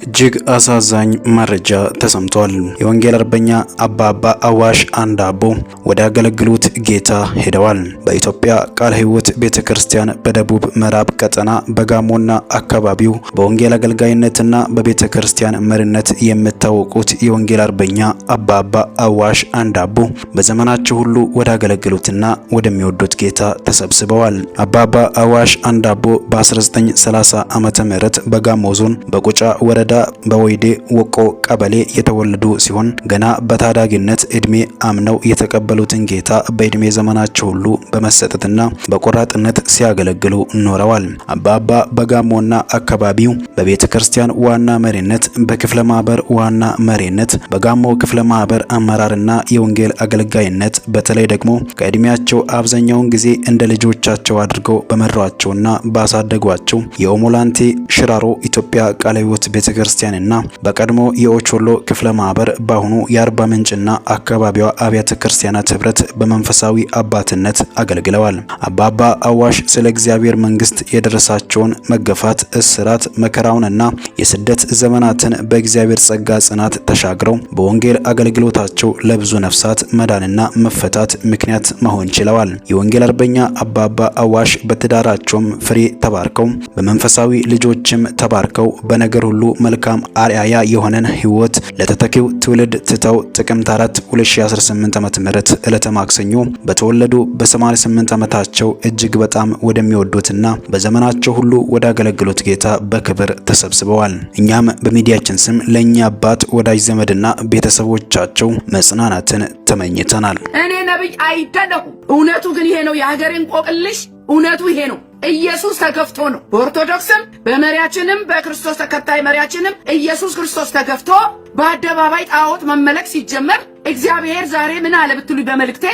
እጅግ አሳዛኝ መረጃ ተሰምቷል። የወንጌል አርበኛ አባባ አዋሽ አንዳቦ ወደ አገለግሉት ጌታ ሄደዋል። በኢትዮጵያ ቃለ ሕይወት ቤተክርስቲያን በደቡብ ምዕራብ ቀጠና በጋሞና አካባቢው በወንጌል አገልጋይነትና በቤተክርስቲያን መሪነት የሚታወቁት የወንጌል አርበኛ አባባ አዋሽ አንዳቦ በዘመናቸው ሁሉ ወደ አገለግሉትና ወደሚወዱት ጌታ ተሰብስበዋል። አባባ አዋሽ አንዳቦ በ1930 ዓመተ ምህረት በጋሞ ዞን በቁጫ ወረዳ በወይዴ ወቆ ቀበሌ የተወለዱ ሲሆን ገና በታዳጊነት እድሜ አምነው የተቀበሉትን ጌታ በእድሜ ዘመናቸው ሁሉ በመሰጠትና በቆራጥነት ሲያገለግሉ ኖረዋል። አባባ በጋሞና አካባቢው በቤተክርስቲያን ዋና መሪነት፣ በክፍለ ማህበር ዋና መሪነት፣ በጋሞ ክፍለ ማህበር አመራርና የወንጌል አገልጋይነት በተለይ ደግሞ ከእድሜያቸው አብዛኛውን ጊዜ እንደ ልጆቻቸው አድርገው በመሯቸውና ባሳደጓቸው የኦሞላንቴ ሽራሮ ኢትዮጵያ ቃለ ሕይወት ቤተክርስቲያንና በቀድሞ የኦቾሎ ክፍለ ማህበር በአሁኑ የአርባ ምንጭና አካባቢዋ አብያተ ክርስቲያናት ህብረት በመንፈሳዊ አባትነት አገልግለዋል። አባባ አዋሽ ስለ እግዚአብሔር መንግስት የደረሳቸውን መገፋት፣ እስራት፣ መከራውንና የስደት ዘመናትን በእግዚአብሔር ጸጋ ጽናት ተሻግረው በወንጌል አገልግሎታቸው ለብዙ ነፍሳት መዳንና መፈታት ምክንያት መሆን ችለዋል። የወንጌል አርበኛ አባባ አዋሽ በትዳራቸውም ፍሬ ተባርከው በመንፈሳዊ ልጆችም ተባርከው በነገር ሁሉ መልካም አርአያ የሆነን ህይወት ለተተኪው ትውልድ ትተው ጥቅምት 4 2018 ዓ.ም ዕለተ ማክሰኞ በተወለዱ በ88 ዓመታቸው እጅግ በጣም ወደሚወዱትና በዘመናቸው ሁሉ ወደ አገለግሉት ጌታ በክብር ተሰብስበዋል። እኛም በሚዲያችን ስም ለኛ አባት ወዳጅ ዘመድና ቤተሰቦቻቸው መጽናናትን ተመኝተናል። እኔ ነብይ አይደለሁ። እውነቱ ግን ይሄ ነው። የሀገሬን ቆቅልሽ እውነቱ ይሄ ነው። ኢየሱስ ተገፍቶ ነው። በኦርቶዶክስም በመሪያችንም በክርስቶስ ተከታይ መሪያችንም ኢየሱስ ክርስቶስ ተገፍቶ በአደባባይ ጣዖት መመለክ ሲጀመር እግዚአብሔር ዛሬ ምን አለ ብትሉ በመልእክቴ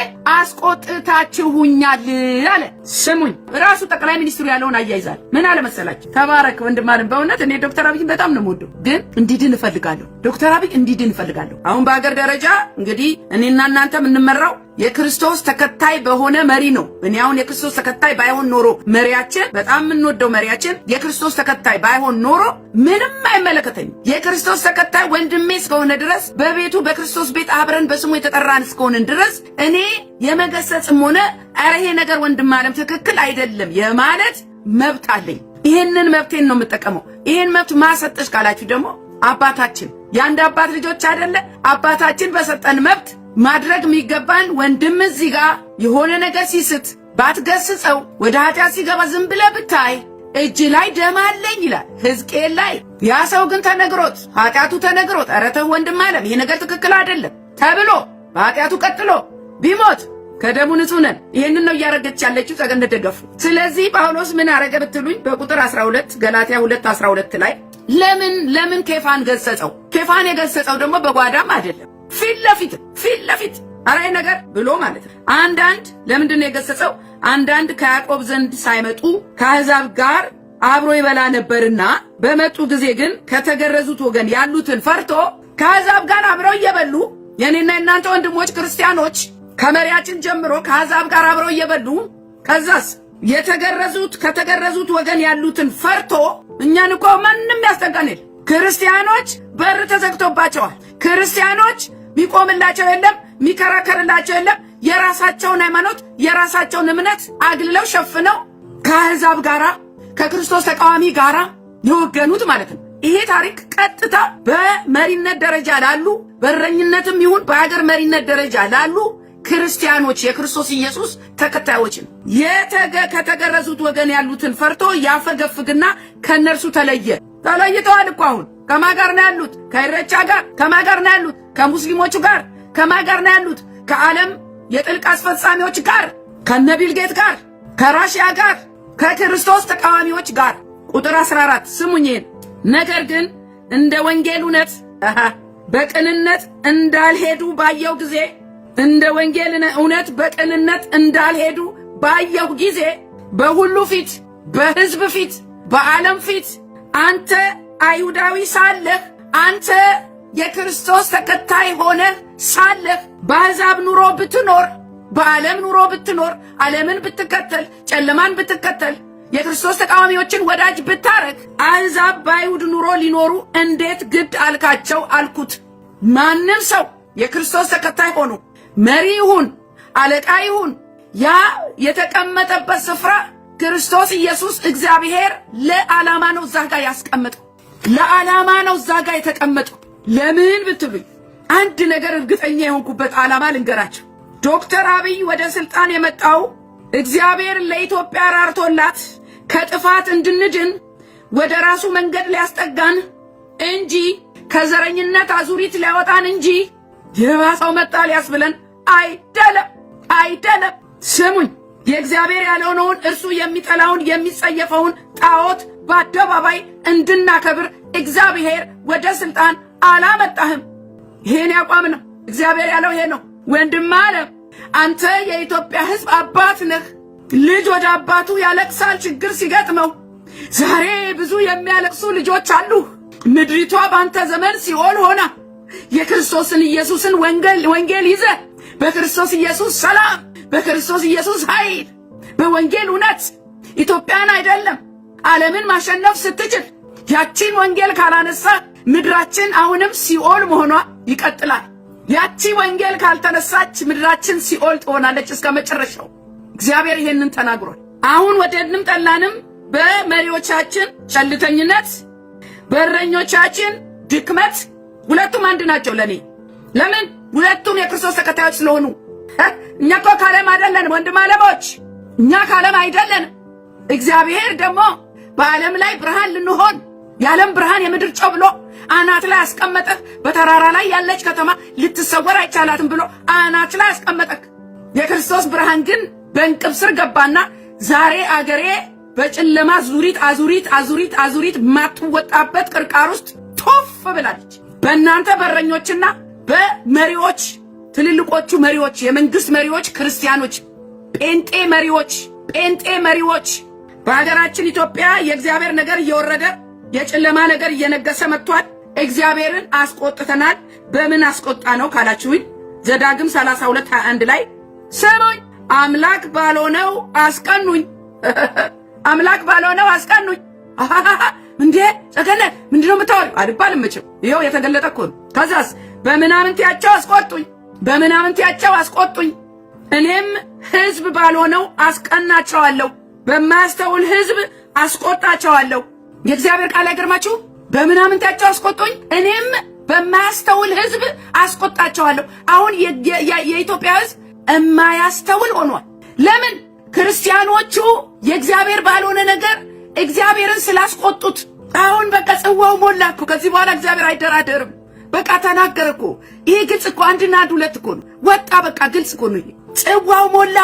አስቆጥታችሁኛል አለ። ስሙኝ፣ ራሱ ጠቅላይ ሚኒስትሩ ያለውን አያይዛል። ምን አለ መሰላችሁ? ተባረክ ወንድም አለም። በእውነት እኔ ዶክተር አብይን በጣም ነው የምወደው፣ ግን እንዲድን እፈልጋለሁ። ዶክተር አብይ እንዲድን እፈልጋለሁ። አሁን በአገር ደረጃ እንግዲህ እኔና እናንተ የምንመራው የክርስቶስ ተከታይ በሆነ መሪ ነው። እኔ አሁን የክርስቶስ ተከታይ ባይሆን ኖሮ መሪያችን፣ በጣም የምንወደው መሪያችን የክርስቶስ ተከታይ ባይሆን ኖሮ ምንም አይመለከተኝም። የክርስቶስ ተከታይ ወንድሜ እስከሆነ ድረስ በቤቱ በክርስቶስ ቤት አብረን በስሙ የተጠራን እስከሆነን ድረስ እኔ የመገሰጽም ሆነ ኧረ ይሄ ነገር ወንድም አለም ትክክል አይደለም የማለት መብት አለኝ። ይሄንን መብቴን ነው የምጠቀመው። ይሄን መብት ማሰጠሽ ካላችሁ ደግሞ አባታችን የአንድ አባት ልጆች አይደለ? አባታችን በሰጠን መብት ማድረግ የሚገባን ወንድም እዚህ ጋር የሆነ ነገር ሲስት ባትገስጸው ወደ ኃጢአት ሲገባ ዝም ብለህ ብታይ እጅ ላይ ደም አለኝ ይላል ሕዝቅኤል ላይ። ያ ሰው ግን ተነግሮት ኃጢአቱ ተነግሮት ኧረ ተው ወንድም አለም ይሄ ነገር ትክክል አይደለም ተብሎ በኃጢአቱ ቀጥሎ ቢሞት ከደሙ ንጹህ ነን። ይሄንን ነው እያረገች ያለችው ጸገነት ደገፉ። ስለዚህ ጳውሎስ ምን አረገ ብትሉኝ በቁጥር 12 ገላትያ 2:12 ላይ ለምን ኬፋን ገሰጸው? ኬፋን የገሰጸው ደግሞ በጓዳም አይደለም ፊት ለፊት አረ ነገር ብሎ ማለት ነው። አንዳንድ ለምንድን ነው የገሰጸው? አንዳንድ ከያዕቆብ ዘንድ ሳይመጡ ከአሕዛብ ጋር አብሮ ይበላ ነበርና በመጡ ጊዜ ግን ከተገረዙት ወገን ያሉትን ፈርቶ ከአሕዛብ ጋር አብረው እየበሉ የኔና የናንተ ወንድሞች ክርስቲያኖች ከመሪያችን ጀምሮ ከአሕዛብ ጋር አብረው እየበሉ ከዛስ ከተገረዙት ወገን ያሉትን ፈርቶ እኛን እኮ ማንንም ያስጠጋናል። ክርስቲያኖች በር ተዘግቶባቸዋል። ክርስቲያኖች ሚቆምላቸው የለም፣ ሚከራከርላቸው የለም። የራሳቸውን ሃይማኖት የራሳቸውን እምነት አግልለው ሸፍነው ከአሕዛብ ጋራ ከክርስቶስ ተቃዋሚ ጋራ የወገኑት ማለት ነው። ይሄ ታሪክ ቀጥታ በመሪነት ደረጃ ላሉ በረኝነትም ይሁን በሀገር መሪነት ደረጃ ላሉ ክርስቲያኖች የክርስቶስ ኢየሱስ ተከታዮችን ከተገረዙት ወገን ያሉትን ፈርቶ ያፈገፍግና ከነርሱ ተለይተዋል እኮ አሁን ከማጋር ነው ያሉት ከኢሬቻ ጋር ከማጋር ነው ያሉት ከሙስሊሞቹ ጋር ከማጋር ነው ያሉት ከዓለም የጥልቅ አስፈጻሚዎች ጋር ከነቢል ጌት ጋር ከራሽያ ጋር ከክርስቶስ ተቃዋሚዎች ጋር ቁጥር 14 ስሙኝን ነገር ግን እንደ ወንጌል እውነት በቅንነት እንዳልሄዱ ባየው ጊዜ እንደ ወንጌል እውነት በቅንነት እንዳልሄዱ ባየው ጊዜ በሁሉ ፊት በሕዝብ ፊት በዓለም ፊት አንተ አይሁዳዊ ሳለህ አንተ የክርስቶስ ተከታይ ሆነህ ሳለህ በአሕዛብ ኑሮ ብትኖር በዓለም ኑሮ ብትኖር ዓለምን ብትከተል ጨለማን ብትከተል የክርስቶስ ተቃዋሚዎችን ወዳጅ ብታረግ አሕዛብ በአይሁድ ኑሮ ሊኖሩ እንዴት ግድ አልካቸው አልኩት። ማንም ሰው የክርስቶስ ተከታይ ሆኖ መሪ ይሁን አለቃ ይሁን ያ የተቀመጠበት ስፍራ ክርስቶስ ኢየሱስ እግዚአብሔር ለዓላማ ነው እዛ ጋር ያስቀመጠው። ለዓላማ ነው እዛ ጋር የተቀመጠው። ለምን ብትሉኝ አንድ ነገር እርግጠኛ የሆንኩበት ዓላማ ልንገራችሁ። ዶክተር አብይ ወደ ስልጣን የመጣው እግዚአብሔር ለኢትዮጵያ ራርቶላት ከጥፋት እንድንድን ወደ ራሱ መንገድ ሊያስጠጋን እንጂ ከዘረኝነት አዙሪት ሊያወጣን እንጂ የባሰው መጣ ሊያስብለን አይደለም። ስሙኝ፣ የእግዚአብሔር ያልሆነውን እርሱ የሚጠላውን የሚጸየፈውን ጣዖት በአደባባይ እንድናከብር እግዚአብሔር ወደ ስልጣን አላመጣህም። ይሄን ያቋም ነው እግዚአብሔር ያለው ይሄ ነው። ወንድም አለ አንተ የኢትዮጵያ ሕዝብ አባት ነህ። ልጅ ወደ አባቱ ያለቅሳል ችግር ሲገጥመው። ዛሬ ብዙ የሚያለቅሱ ልጆች አሉ። ምድሪቷ ባንተ ዘመን ሲኦል ሆና የክርስቶስን ኢየሱስን ወንጌል ይዘ በክርስቶስ ኢየሱስ ሰላም በክርስቶስ ኢየሱስ ኃይል በወንጌል እውነት ኢትዮጵያን አይደለም ዓለምን ማሸነፍ ስትችል ያቺን ወንጌል ካላነሳ ምድራችን አሁንም ሲኦል መሆኗ ይቀጥላል። ያቺ ወንጌል ካልተነሳች ምድራችን ሲኦል ትሆናለች እስከ መጨረሻው። እግዚአብሔር ይሄንን ተናግሯል። አሁን ወደድንም ጠላንም በመሪዎቻችን ቸልተኝነት በእረኞቻችን ድክመት ሁለቱም አንድ ናቸው ለኔ። ለምን? ሁለቱም የክርስቶስ ተከታዮች ስለሆኑ። እኛ እኮ ከዓለም አይደለንም ወንድም ዓለሞች፣ እኛ ከዓለም አይደለንም። እግዚአብሔር ደግሞ በዓለም ላይ ብርሃን ልንሆን የዓለም ብርሃን የምድር ጨው ብሎ አናት ላይ አስቀመጠህ። በተራራ ላይ ያለች ከተማ ልትሰወር አይቻላትም ብሎ አናት ላይ አስቀመጠህ። የክርስቶስ ብርሃን ግን በእንቅብ ስር ገባና ዛሬ አገሬ በጨለማ አዙሪት ማትወጣበት ቅርቃር ውስጥ ቶፍ ብላለች። በእናንተ በረኞችና በመሪዎች ትልልቆቹ መሪዎች የመንግስት መሪዎች ክርስቲያኖች ጴንጤ መሪዎች በሀገራችን ኢትዮጵያ የእግዚአብሔር ነገር እየወረደ የጨለማ ነገር እየነገሰ መጥቷል። እግዚአብሔርን አስቆጥተናል። በምን አስቆጣ ነው ካላችሁኝ ዘዳግም 32:21 ላይ ስሙኝ፣ አምላክ ባልሆነው አስቀኑኝ። አምላክ ባልሆነው አስቀኑኝ። እንዴ ጸገነ ምንድነው የምታወሪው? አይባልም መቼም ይሄው የተገለጠ እኮ ነው። ከዛስ በምናምንቴያቸው አስቆጡኝ። እኔም ሕዝብ ባልሆነው አስቀናቸዋለሁ፣ በማያስተውል ሕዝብ አስቆጣቸዋለሁ። የእግዚአብሔር ቃል አይገርማችሁ? በምናምንቴያቸው አስቆጡኝ፣ እኔም በማያስተውል ሕዝብ አስቆጣቸዋለሁ። አሁን የኢትዮጵያ ሕዝብ የማያስተውል ሆኗል። ለምን? ክርስቲያኖቹ የእግዚአብሔር ባልሆነ ነገር እግዚአብሔርን ስላስቆጡት። አሁን በቃ ጽዋው ሞላ እኮ። ከዚህ በኋላ እግዚአብሔር አይደራደርም። በቃ ተናገረ እኮ። ይሄ ግልጽ እኮ አንድና አንድ ሁለት እኮ ነው። ወጣ በቃ ግልጽ እኮ ነው። ጽዋው ሞላ።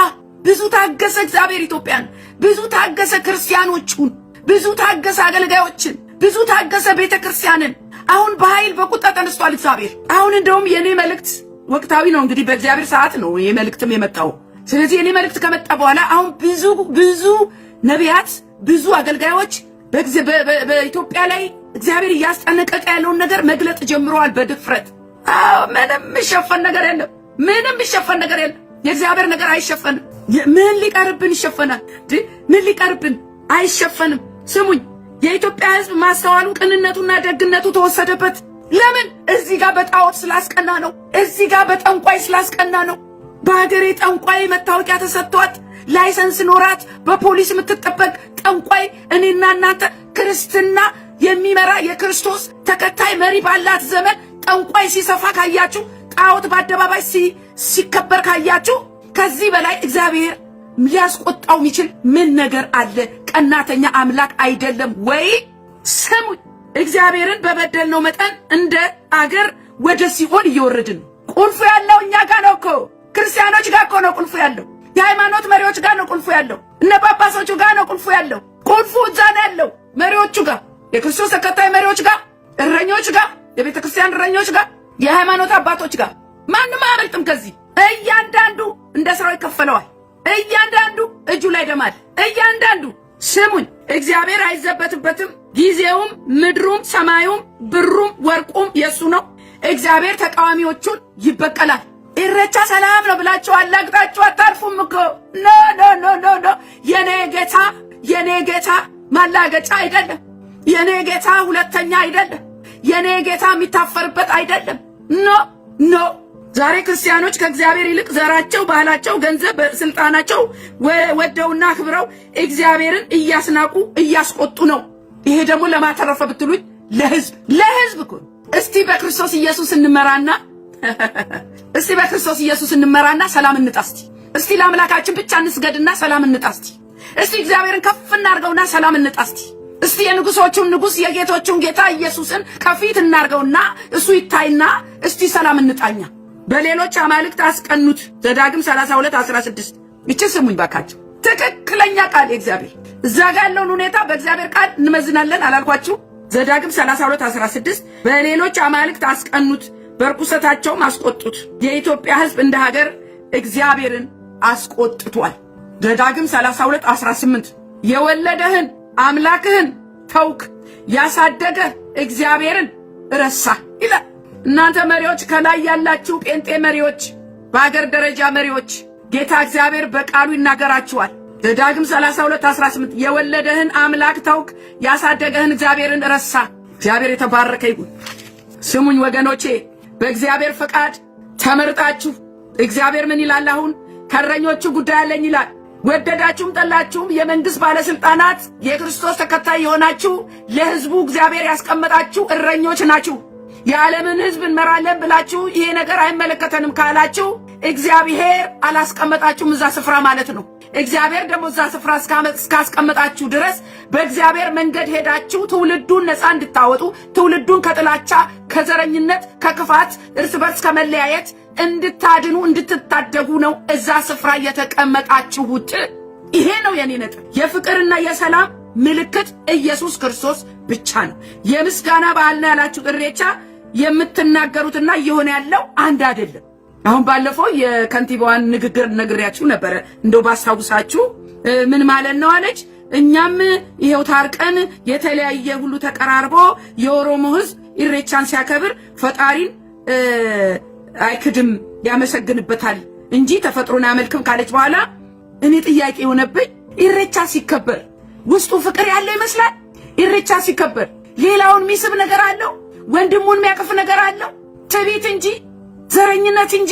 ብዙ ታገሰ እግዚአብሔር ኢትዮጵያን፣ ብዙ ታገሰ ክርስቲያኖቹን፣ ብዙ ታገሰ አገልጋዮችን፣ ብዙ ታገሰ ቤተክርስቲያንን። አሁን በኃይል በቁጣ ተነስቷል እግዚአብሔር። አሁን እንደውም የኔ መልእክት ወቅታዊ ነው። እንግዲህ በእግዚአብሔር ሰዓት ነው ይሄ መልእክትም የመጣው። ስለዚህ የኔ መልእክት ከመጣ በኋላ አሁን ብዙ ነቢያት፣ ብዙ አገልጋዮች በኢትዮጵያ ላይ እግዚአብሔር እያስጠነቀቀ ያለውን ነገር መግለጥ ጀምረዋል በድፍረት። ምንም የሚሸፈን ነገር የለም። የእግዚአብሔር ነገር አይሸፈንም። ምን ሊቀርብን ይሸፈናል? ምን ሊቀርብን? አይሸፈንም። ስሙኝ፣ የኢትዮጵያ ሕዝብ ማስተዋሉ፣ ቅንነቱና ደግነቱ ተወሰደበት። ለምን? እዚህ ጋር በጣዖት ስላስቀና ነው። እዚህ ጋር በጠንቋይ ስላስቀና ነው። በሀገሬ ጠንቋይ መታወቂያ ተሰጥቷት ላይሰንስ ኖራት በፖሊስ የምትጠበቅ ጠንቋይ እኔና እናንተ ክርስትና የሚመራ የክርስቶስ ተከታይ መሪ ባላት ዘመን ጠንቋይ ሲሰፋ ካያችሁ፣ ጣዖት በአደባባይ ሲከበር ካያችሁ፣ ከዚህ በላይ እግዚአብሔር ሊያስቆጣው የሚችል ምን ነገር አለ? ቀናተኛ አምላክ አይደለም ወይ? ስሙኝ፣ እግዚአብሔርን በበደልነው መጠን እንደ አገር ወደ ሲኦል እየወረድን ነው። ቁልፉ ያለው እኛ ጋር ነው እኮ፣ ክርስቲያኖች ጋር እኮ ነው ቁልፉ ያለው። የሃይማኖት መሪዎች ጋር ነው ቁልፉ ያለው። እነ ጳጳሶቹ ጋር ነው ቁልፉ ያለው። ቁልፉ እዛ ነው ያለው፣ መሪዎቹ ጋር፣ የክርስቶስ ተከታይ መሪዎች ጋር፣ እረኞች ጋር፣ የቤተ ክርስቲያን እረኞች ጋር፣ የሃይማኖት አባቶች ጋር። ማንም አያመልጥም ከዚህ። እያንዳንዱ እንደ ስራው ይከፈለዋል። እያንዳንዱ እጁ ላይ ደማል። እያንዳንዱ ስሙኝ፣ እግዚአብሔር አይዘበትበትም። ጊዜውም ምድሩም ሰማዩም ብሩም ወርቁም የሱ ነው። እግዚአብሔር ተቃዋሚዎቹን ይበቀላል። ኢሬቻ ሰላም ነው ብላችሁ አላግጣችሁ አታርፉም እኮ። ኖ ኖ ኖ ኖ ኖ። የኔ ጌታ ማላገጫ አይደለም። የኔ ጌታ ሁለተኛ አይደለም። የኔ ጌታ የሚታፈርበት አይደለም። ኖ ኖ። ዛሬ ክርስቲያኖች ከእግዚአብሔር ይልቅ ዘራቸው፣ ባህላቸው፣ ገንዘብ፣ ስልጣናቸው ወደውና አክብረው እግዚአብሔርን እያስናቁ እያስቆጡ ነው። ይሄ ደግሞ ለማተረፈ ብትሉኝ ለህዝብ እኮ። እስቲ በክርስቶስ ኢየሱስ እንመራና ሰላም እንጣስቲ። እስቲ ለአምላካችን ብቻ እንስገድና ሰላም እንጣስቲ። እስቲ እግዚአብሔርን ከፍ እናርገውና ሰላም እንጣስቲ። እስቲ የንጉሶቹን ንጉስ የጌቶቹን ጌታ ኢየሱስን ከፊት እናርገውና እሱ ይታይና እስቲ ሰላም እንጣኛ። በሌሎች አማልክት አስቀኑት። ዘዳግም 32:16 እቺ ስሙኝ ባካችሁ፣ ትክክለኛ ቃል የእግዚአብሔር። እዛ ጋር ያለውን ሁኔታ በእግዚአብሔር ቃል እንመዝናለን አላልኳችሁ? ዘዳግም 32:16 በሌሎች አማልክት አስቀኑት፣ በርኩሰታቸውም አስቆጡት። የኢትዮጵያ ሕዝብ እንደ ሀገር እግዚአብሔርን አስቆጥቷል። ዘዳግም 32:18 የወለደህን አምላክህን ተውክ፣ ያሳደገ እግዚአብሔርን ረሳ ይላል። እናንተ መሪዎች፣ ከላይ ያላችሁ ጴንጤ መሪዎች፣ በአገር ደረጃ መሪዎች፣ ጌታ እግዚአብሔር በቃሉ ይናገራችኋል። ዘዳግም 32:18 የወለደህን አምላክ ተውክ፣ ያሳደገህን እግዚአብሔርን ረሳ። እግዚአብሔር የተባረከ ይሁን። ስሙኝ ወገኖቼ፣ በእግዚአብሔር ፈቃድ ተመርጣችሁ እግዚአብሔር ምን ይላል? አሁን ከእረኞቹ ጉዳይ አለኝ ይላል። ወደዳችሁም ጠላችሁም የመንግስት ባለስልጣናት፣ የክርስቶስ ተከታይ የሆናችሁ ለህዝቡ እግዚአብሔር ያስቀመጣችሁ እረኞች ናችሁ። የዓለምን ህዝብ እንመራለን ብላችሁ ይሄ ነገር አይመለከተንም ካላችሁ እግዚአብሔር አላስቀመጣችሁም እዛ ስፍራ ማለት ነው። እግዚአብሔር ደግሞ እዛ ስፍራ እስካስቀመጣችሁ ድረስ በእግዚአብሔር መንገድ ሄዳችሁ ትውልዱን ነፃ እንድታወጡ፣ ትውልዱን ከጥላቻ፣ ከዘረኝነት፣ ከክፋት፣ እርስ በርስ ከመለያየት እንድታድኑ፣ እንድትታደጉ ነው እዛ ስፍራ የተቀመጣችሁት። ይሄ ነው የኔ ነጥብ። የፍቅርና የሰላም ምልክት ኢየሱስ ክርስቶስ ብቻ ነው። የምስጋና በዓል ነው ያላችሁ ኢሬቻ የምትናገሩትና እየሆነ ያለው አንድ አይደለም። አሁን ባለፈው የከንቲባዋን ንግግር ነግሬያችሁ ነበረ። እንደው ባስታውሳችሁ ምን ማለት ነው አለች። እኛም ይሄው ታርቀን የተለያየ ሁሉ ተቀራርቦ የኦሮሞ ህዝብ ኢሬቻን ሲያከብር ፈጣሪን አይክድም ያመሰግንበታል እንጂ ተፈጥሮን አያመልክም ካለች በኋላ እኔ ጥያቄ የሆነብኝ ኢሬቻ ሲከበር ውስጡ ፍቅር ያለው ይመስላል? ኢሬቻ ሲከበር ሌላውን ሚስብ ነገር አለው? ወንድሙን የሚያቅፍ ነገር አለው? ትዕቢት እንጂ ዘረኝነት እንጂ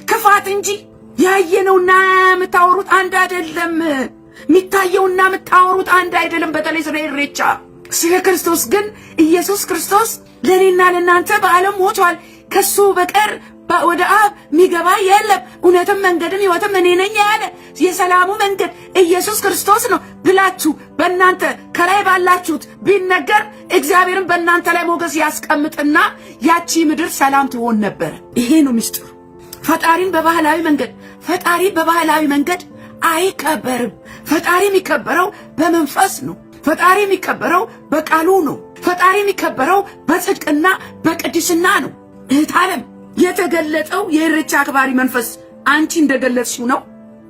ክፋት እንጂ። ያየነውና የምታወሩት አንድ አይደለም። የሚታየውና የምታወሩት አንድ አይደለም። በተለይ ስለ ኢሬቻ። ስለ ክርስቶስ ግን ኢየሱስ ክርስቶስ ለኔና ለናንተ በዓለም ሞቷል። ከሱ በቀር ወደ አብ የሚገባ የለም። እውነትም መንገድም ሕይወትም እኔ ነኝ ያለ የሰላሙ መንገድ ኢየሱስ ክርስቶስ ነው ብላችሁ በእናንተ ከላይ ባላችሁት ቢነገር እግዚአብሔርን በእናንተ ላይ ሞገስ ያስቀምጥና ያቺ ምድር ሰላም ትሆን ነበር። ይሄ ነው ምስጢሩ። ፈጣሪ በባህላዊ መንገድ አይከበርም። ፈጣሪ የሚከበረው በመንፈስ ነው። ፈጣሪ የሚከበረው በቃሉ ነው። ፈጣሪ የሚከበረው በጽድቅና በቅድስና ነው። እህት ዓለም የተገለጠው የኢሬቻ አክባሪ መንፈስ አንቺ እንደገለጽሽው ነው።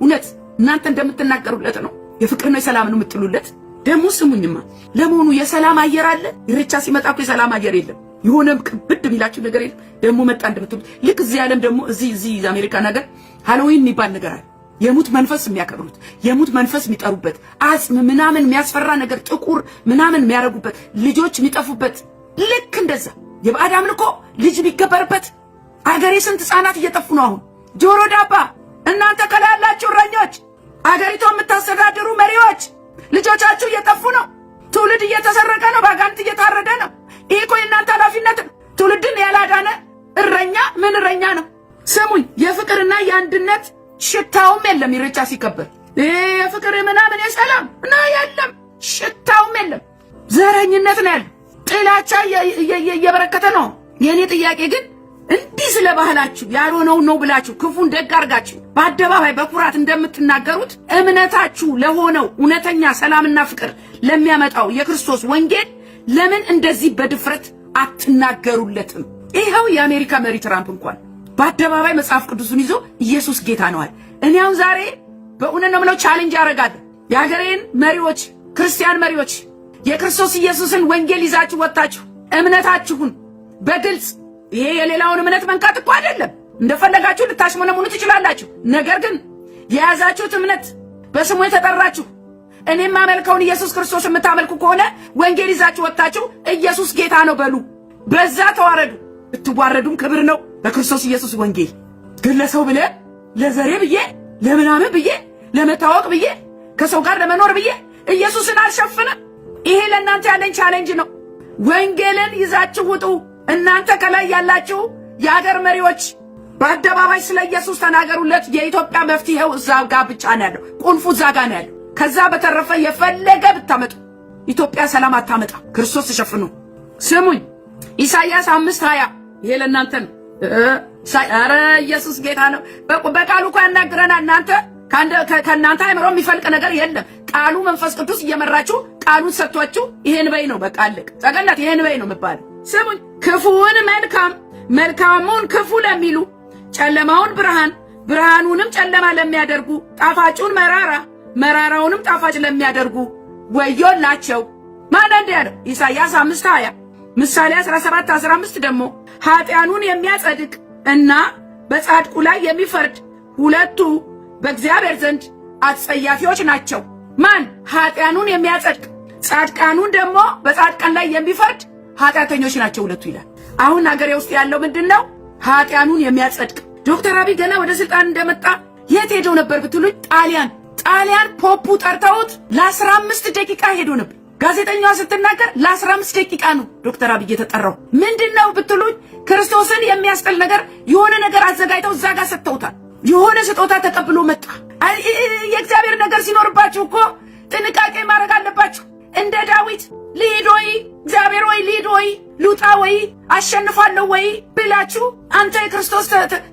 እውነት እናንተ እንደምትናገሩለት ነው። የፍቅር ነው የሰላም ነው የምትሉለት። ደግሞ ስሙኝማ፣ ለመሆኑ የሰላም አየር አለ? ኢሬቻ ሲመጣ እኮ የሰላም አየር የለም። የሆነም ክብድ የሚላችሁ ነገር የለም። ደግሞ መጣ እንደምትሉት ልክ እዚህ ዓለም ደግሞ እዚህ አሜሪካ ነገር ሃሎዊን የሚባል ነገር አለ። የሙት መንፈስ የሚያከብሩት፣ የሙት መንፈስ የሚጠሩበት፣ አጽም ምናምን የሚያስፈራ ነገር ጥቁር ምናምን የሚያረጉበት፣ ልጆች የሚጠፉበት፣ ልክ እንደዛ የባዕድ አምልኮ ልጅ የሚገበርበት። አገሬ ስንት ህፃናት እየጠፉ ነው አሁን። ጆሮ ዳባ እናንተ ከላይ ያላችሁ እረኞች፣ አገሪቷን የምታስተዳድሩ መሪዎች ልጆቻችሁ እየጠፉ ነው። ትውልድ እየተሰረቀ ነው። ባጋንንት እየታረደ ነው። ይሄ እኮ የእናንተ ኃላፊነት ነው። ትውልድን ያላዳነ እረኛ ምን እረኛ ነው? ስሙኝ፣ የፍቅርና የአንድነት ሽታውም የለም ኢሬቻ ሲከበር። የፍቅር ምናምን የሰላም እና የለም ሽታውም የለም። ዘረኝነት ነው ያለው። ጥላቻ እየበረከተ ነው። የኔ ጥያቄ ግን እንዲህ ስለ ባህላችሁ ያልሆነው ነው ብላችሁ ክፉን ደግ አድርጋችሁ በአደባባይ በኩራት እንደምትናገሩት እምነታችሁ ለሆነው እውነተኛ ሰላምና ፍቅር ለሚያመጣው የክርስቶስ ወንጌል ለምን እንደዚህ በድፍረት አትናገሩለትም? ይኸው የአሜሪካ መሪ ትራምፕ እንኳን በአደባባይ መጽሐፍ ቅዱስን ይዞ ኢየሱስ ጌታ ነው አለ። እኔ አሁን ዛሬ በእውነት ነው የምለው ቻሌንጅ አደርጋለሁ። የሀገሬን መሪዎች፣ ክርስቲያን መሪዎች የክርስቶስ ኢየሱስን ወንጌል ይዛችሁ ወጣችሁ እምነታችሁን በግልጽ ይሄ የሌላውን እምነት መንካት እኮ አይደለም። እንደፈለጋችሁ ልታሽሞነሙኑ ትችላላችሁ። ነገር ግን የያዛችሁት እምነት በስሙ የተጠራችሁ እኔም ማመልከውን ኢየሱስ ክርስቶስ የምታመልኩ ከሆነ ወንጌል ይዛችሁ ወጣችሁ ኢየሱስ ጌታ ነው በሉ። በዛ ተዋረዱ። ብትዋረዱም ክብር ነው በክርስቶስ ኢየሱስ ወንጌል። ግን ለሰው ብለ ለዘሬ ብዬ ለምናምን ብዬ ለመታወቅ ብዬ ከሰው ጋር ለመኖር ብዬ ኢየሱስን አልሸፍንም። ይሄ ለእናንተ ያለኝ ቻሌንጅ ነው። ወንጌልን ይዛችሁ ውጡ። እናንተ ከላይ ያላችሁ የሀገር መሪዎች በአደባባይ ስለ ኢየሱስ ተናገሩለት። የኢትዮጵያ መፍትሄው እዛ ጋር ብቻ ነው ያለው። ቁልፉ እዛ ጋር ነው ያለው። ከዛ በተረፈ የፈለገ ብታመጡ ኢትዮጵያ ሰላም አታመጣ። ክርስቶስ ተሸፍኑ። ስሙኝ፣ ኢሳይያስ 5:20 ይሄ ለእናንተ ነው። ኧረ ኢየሱስ ጌታ ነው። በቃሉ እኮ ያናግረናል። እናንተ ከእናንተ አይምሮ የሚፈልቅ ነገር የለም። ቃሉ መንፈስ ቅዱስ እየመራችሁ ቃሉን ሰጥቷችሁ ይሄን በይ ነው። በቃ አለቅ ጠቀላት። ይሄን በይ ነው የምባለው። ስሙኝ፣ ክፉውን መልካም መልካሙን ክፉ ለሚሉ ጨለማውን ብርሃን ብርሃኑንም ጨለማ ለሚያደርጉ ጣፋጩን መራራ መራራውንም ጣፋጭ ለሚያደርጉ ወዮላቸው። ማን እንደ ያለው? ኢሳይያስ 5:20 ምሳሌ 17:15 ደግሞ ኃጢያኑን የሚያጸድቅ እና በጻድቁ ላይ የሚፈርድ ሁለቱ በእግዚአብሔር ዘንድ አጸያፊዎች ናቸው። ማን? ኃጢያኑን የሚያጸድቅ ጻድቃኑን ደግሞ በጻድቃን ላይ የሚፈርድ ኃጢያተኞች ናቸው ሁለቱ ይላል። አሁን ሀገሬ ውስጥ ያለው ምንድነው? ኃጢያኑን የሚያጸድቅ ዶክተር አብይ ገና ወደ ስልጣን እንደመጣ የት ሄደው ነበር ብትሉኝ፣ ጣሊያን ፖፑ ጠርተውት ለ15 ደቂቃ ሄዶ ነበር። ጋዜጠኛዋ ስትናገር ለ15 ደቂቃ ነው ዶክተር አብይ የተጠራው። ምንድነው ብትሉኝ፣ ክርስቶስን የሚያስጠል ነገር የሆነ ነገር አዘጋጅተው እዛ ጋር ሰጥተውታል። የሆነ ስጦታ ተቀብሎ መጣ። የእግዚአብሔር ነገር ሲኖርባችሁ እኮ ጥንቃቄ ማድረግ አለባችሁ። እንደ ዳዊት ልሂድ ወይ እግዚአብሔር ወይ ልሂድ ወይ ልውጣ ወይ አሸንፋለሁ ወይ ብላችሁ አንተ የክርስቶስ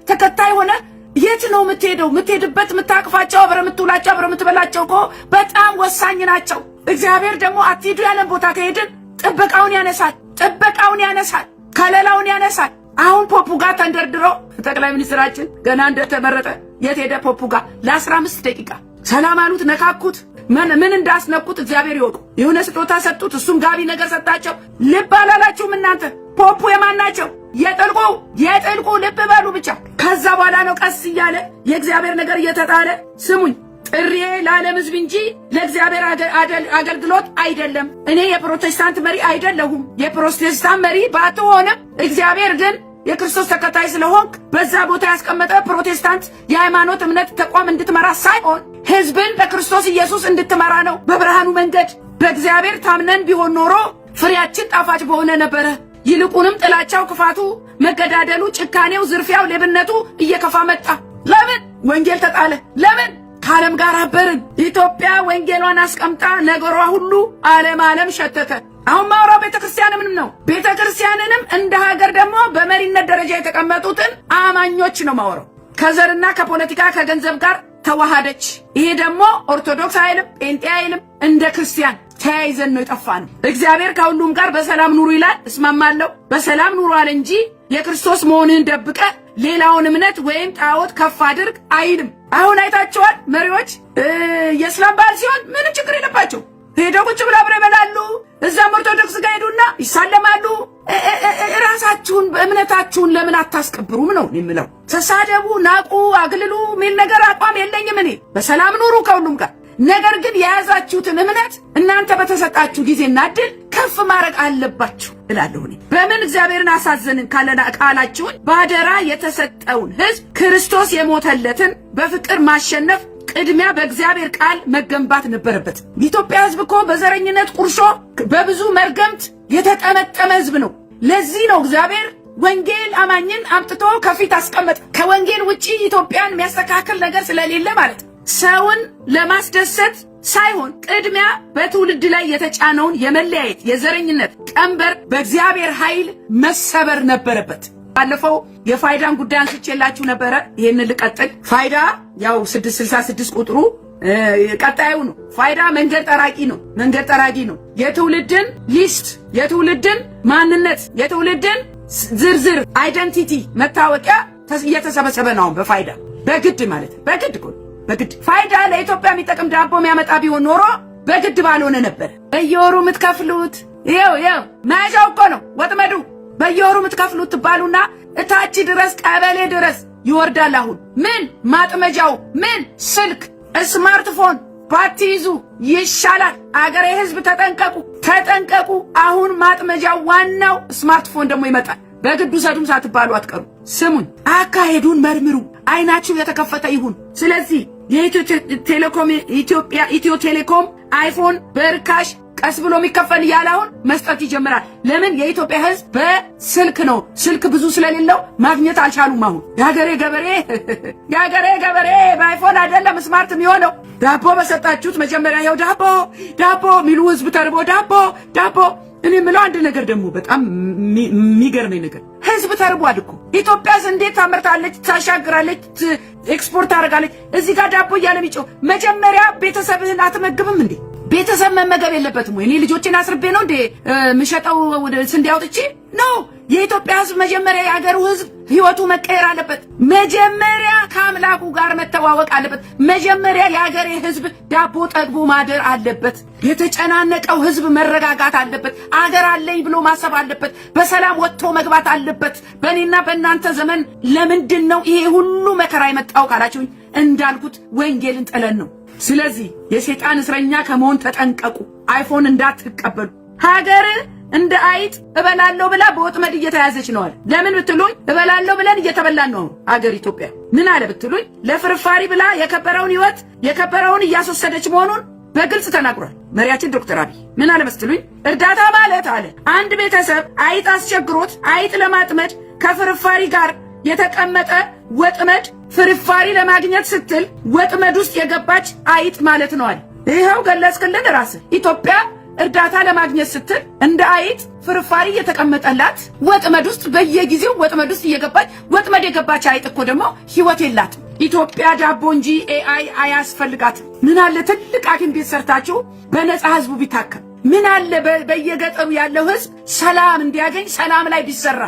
ተከታይ ሆነ የት ነው የምትሄደው? የምትሄድበት የምታቅፋቸው አብረህ የምትውላቸው አብረህ የምትበላቸው እኮ በጣም ወሳኝ ናቸው። እግዚአብሔር ደግሞ አትሄዱ ያለን ቦታ ከሄድን ጥበቃውን ያነሳል፣ ከለላውን ያነሳል። አሁን ፖፑ ጋር ተንደርድሮ ጠቅላይ ሚኒስትራችን ገና እንደተመረጠ የት ሄደ? ፖፑ ጋር ለ15 ደቂቃ ሰላም አሉት፣ ነካኩት። ምን እንዳስነኩት እግዚአብሔር ይወቁ። የሆነ ስጦታ ሰጡት፣ እሱም ጋቢ ነገር ሰጣቸው። ልብ አላላችሁም እናንተ? ፖፑ የማን ናቸው? የጥልቁ ልብ በሉ ብቻ። ከዛ በኋላ ነው ቀስ እያለ የእግዚአብሔር ነገር እየተጣለ። ስሙኝ፣ ጥሪዬ ለዓለም ሕዝብ እንጂ ለእግዚአብሔር አገልግሎት አይደለም። እኔ የፕሮቴስታንት መሪ አይደለሁም። የፕሮቴስታንት መሪ ባትሆንም እግዚአብሔር ግን የክርስቶስ ተከታይ ስለሆንክ በዛ ቦታ ያስቀመጠ ፕሮቴስታንት የሃይማኖት እምነት ተቋም እንድትመራ ሳይሆን ሕዝብን በክርስቶስ ኢየሱስ እንድትመራ ነው። በብርሃኑ መንገድ በእግዚአብሔር ታምነን ቢሆን ኖሮ ፍሬያችን ጣፋጭ በሆነ ነበረ። ይልቁንም ጥላቻው፣ ክፋቱ፣ መገዳደሉ፣ ጭካኔው፣ ዝርፊያው፣ ሌብነቱ እየከፋ መጣ። ለምን? ወንጌል ተጣለ። ለምን? ከዓለም ጋር አበርን። ኢትዮጵያ ወንጌሏን አስቀምጣ ነገሯ ሁሉ ዓለም ሸተተ። አሁን ማውራው ቤተክርስቲያንንም ነው። ቤተክርስቲያንንም እንደ ሀገር ደግሞ በመሪነት ደረጃ የተቀመጡትን አማኞች ነው ማውራው። ከዘርና ከፖለቲካ ከገንዘብ ጋር ተዋሃደች። ይሄ ደግሞ ኦርቶዶክስ አይልም፣ ጴንጤ አይልም። እንደ ክርስቲያን ተያይዘን ነው የጠፋነው። እግዚአብሔር ከሁሉም ጋር በሰላም ኑሩ ይላል። እስማማለሁ። በሰላም ኑሩ አለ እንጂ የክርስቶስ መሆንህን ደብቀ ሌላውን እምነት ወይም ጣዖት ከፍ አድርግ አይልም። አሁን አይታችኋል። መሪዎች የእስላም በዓል ሲሆን ምንም ችግር የለባቸው። ሄደው ቁጭ ብለው አብረው ይበላሉ። እዛም ኦርቶዶክስ ጋር ሄዱና ይሳለማሉ። ራሳችሁን በእምነታችሁን ለምን አታስከብሩም ነው የምለው። ተሳደቡ፣ ናቁ፣ አግልሉ ሚል ነገር አቋም የለኝም እኔ። በሰላም ኑሩ ከሁሉም ጋር። ነገር ግን የያዛችሁትን እምነት እናንተ በተሰጣችሁ ጊዜና እድል ከፍ ማድረግ አለባችሁ እላለሁ እኔ። በምን እግዚአብሔርን አሳዘንን ካላችሁን ባደራ የተሰጠውን ሕዝብ ክርስቶስ የሞተለትን በፍቅር ማሸነፍ ቅድሚያ በእግዚአብሔር ቃል መገንባት ነበረበት። የኢትዮጵያ ሕዝብ እኮ በዘረኝነት ቁርሾ በብዙ መርገምት የተጠመጠመ ሕዝብ ነው። ለዚህ ነው እግዚአብሔር ወንጌል አማኝን አምጥቶ ከፊት አስቀመጠ። ከወንጌል ውጪ ኢትዮጵያን የሚያስተካክል ነገር ስለሌለ ማለት ሰውን ለማስደሰት ሳይሆን ቅድሚያ በትውልድ ላይ የተጫነውን የመለያየት የዘረኝነት ቀንበር በእግዚአብሔር ኃይል መሰበር ነበረበት። ባለፈው የፋይዳን ጉዳይ አንስቼላችሁ ነበረ። ይሄንን ልቀጥል። ፋይዳ ያው 666 ቁጥሩ ቀጣዩ ነው። ፋይዳ መንገድ ጠራቂ ነው። መንገድ ጠራቂ ነው። የትውልድን ሊስት፣ የትውልድን ማንነት፣ የትውልድን ዝርዝር አይደንቲቲ መታወቂያ እየተሰበሰበ ነው በፋይዳ በግድ ማለት በግድ እኮ በግድ። ፋይዳ ለኢትዮጵያ የሚጠቅም ዳቦ የሚያመጣ ቢሆን ኖሮ በግድ ባልሆነ ነበር። በየወሩ የምትከፍሉት ይኸው መያዣው እኮ ነው ወጥመዱ። በየወሩ የምትከፍሉት ትባሉና እታች ድረስ ቀበሌ ድረስ ይወርዳል። አሁን ምን ማጥመጃው ምን ስልክ ስማርትፎን ባትይዙ ይሻላል። አገሬ ህዝብ ተጠንቀቁ፣ ተጠንቀቁ። አሁን ማጥመጃው ዋናው ስማርትፎን ደግሞ ይመጣል። በግዱ ሰዱም ሳትባሉ አትቀሩ። ስሙኝ፣ አካሄዱን መርምሩ። አይናችሁ የተከፈተ ይሁን። ስለዚህ ኢትዮ ቴሌኮም አይፎን በርካሽ ቀስ ብሎ የሚከፈል እያለ አሁን መስጠት ይጀምራል። ለምን? የኢትዮጵያ ህዝብ በስልክ ነው። ስልክ ብዙ ስለሌለው ማግኘት አልቻሉም። አሁን የሀገሬ ገበሬ በአይፎን አይደለም ስማርት የሚሆነው። ዳቦ በሰጣችሁት መጀመሪያ ያው ዳቦ ሚሉ ህዝብ ተርቦ ዳቦ። እኔ የምለው አንድ ነገር ደግሞ በጣም የሚገርመኝ ነገር ህዝብ ተርቧል እኮ። ኢትዮጵያስ እንዴት ታመርታለች፣ ታሻግራለች፣ ኤክስፖርት ታደርጋለች። እዚህ ጋር ዳቦ እያለ የሚጮህ መጀመሪያ ቤተሰብህን አትመግብም እንዴ? ቤተሰብ መመገብ የለበትም ወይ? እኔ ልጆቼን አስርቤ ነው እንዴ ምሸጠው ስንዴ አውጥቼ ነው? የኢትዮጵያ ህዝብ መጀመሪያ የአገሩ ህዝብ ህይወቱ መቀየር አለበት። መጀመሪያ ከአምላኩ ጋር መተዋወቅ አለበት። መጀመሪያ የአገሬ ህዝብ ዳቦ ጠግቦ ማደር አለበት። የተጨናነቀው ህዝብ መረጋጋት አለበት። አገር አለኝ ብሎ ማሰብ አለበት። በሰላም ወጥቶ መግባት አለበት። በእኔና በእናንተ ዘመን ለምንድን ነው ይሄ ሁሉ መከራ የመጣው ካላችሁኝ እንዳልኩት ወንጌልን ጥለን ነው። ስለዚህ የሰይጣን እስረኛ ከመሆን ተጠንቀቁ። አይፎን እንዳትቀበሉ። ሀገር እንደ አይጥ እበላለሁ ብላ በወጥመድ እየተያዘች ነው አለ። ለምን ብትሉኝ እበላለሁ ብለን እየተበላን ነው ሀገር ኢትዮጵያ። ምን አለ ብትሉኝ ለፍርፋሪ ብላ የከበረውን ህይወት የከበረውን እያስወሰደች መሆኑን በግልጽ ተናግሯል መሪያችን ዶክተር አብይ። ምን አለ መስሉኝ? እርዳታ ማለት አለ አንድ ቤተሰብ አይጥ አስቸግሮት አይጥ ለማጥመድ ከፍርፋሪ ጋር የተቀመጠ ወጥመድ ፍርፋሪ ለማግኘት ስትል ወጥመድ ውስጥ የገባች አይጥ ማለት ነው አለ። ይኸው ገለጽክልን ራስህ። ኢትዮጵያ እርዳታ ለማግኘት ስትል እንደ አይጥ ፍርፋሪ የተቀመጠላት ወጥመድ ውስጥ በየጊዜው ወጥመድ ውስጥ እየገባች ወጥመድ የገባች አይጥ እኮ ደግሞ ህይወት የላትም። ኢትዮጵያ ዳቦ እንጂ ኤአይ አያስፈልጋትም። ምን አለ ትልቅ ሐኪም ቤት ሰርታችሁ በነፃ ህዝቡ ቢታከም። ምን አለ በየገጠሩ ያለው ህዝብ ሰላም እንዲያገኝ ሰላም ላይ ቢሰራ።